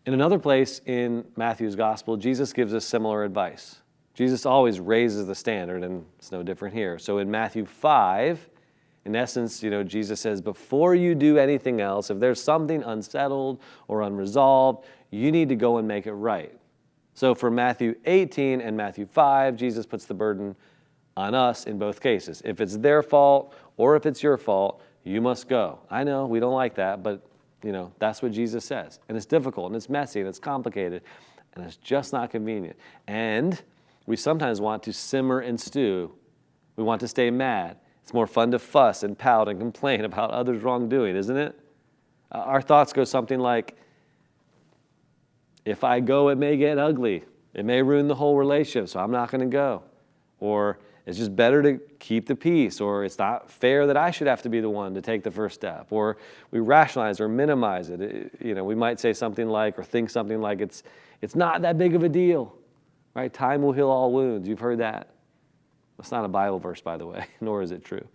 In another place in Matthew's gospel, Jesus gives us similar advice. Jesus always raises the standard, and it's no different here. So in Matthew 5, in essence, Jesus says, before you do anything else, if there's something unsettled or unresolved, you need to go and make it right. So for Matthew 18 and Matthew 5, Jesus puts the burden on us in both cases. If it's their fault or if it's your fault, you must go. I know we don't like that, but that's what Jesus says. And it's difficult, and it's messy, and it's complicated, and it's just not convenient. And we sometimes want to simmer and stew. We want to stay mad. It's more fun to fuss and pout and complain about others' wrongdoing, isn't it? Our thoughts go something like, if I go, it may get ugly. It may ruin the whole relationship, so I'm not going to go. Or it's just better to keep the peace, or it's not fair that I should have to be the one to take the first step. Or we rationalize or minimize it. We might say something like, or think something like, it's not that big of a deal, right? Time will heal all wounds. You've heard that. That's not a Bible verse, by the way, nor is it true.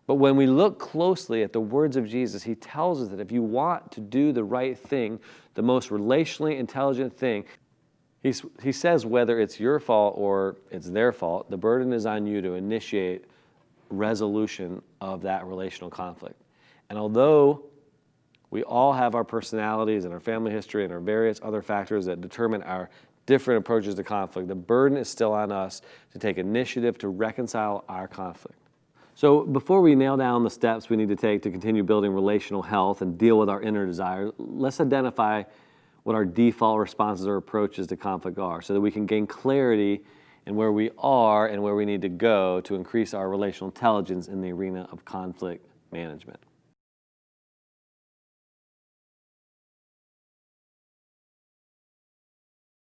But when we look closely at the words of Jesus, he tells us that if you want to do the right thing, the most relationally intelligent thing, he says whether it's your fault or it's their fault, the burden is on you to initiate resolution of that relational conflict. And although we all have our personalities and our family history and our various other factors that determine our different approaches to conflict, the burden is still on us to take initiative to reconcile our conflict. So before we nail down the steps we need to take to continue building relational health and deal with our inner desires, let's identify what our default responses or approaches to conflict are so that we can gain clarity in where we are and where we need to go to increase our relational intelligence in the arena of conflict management.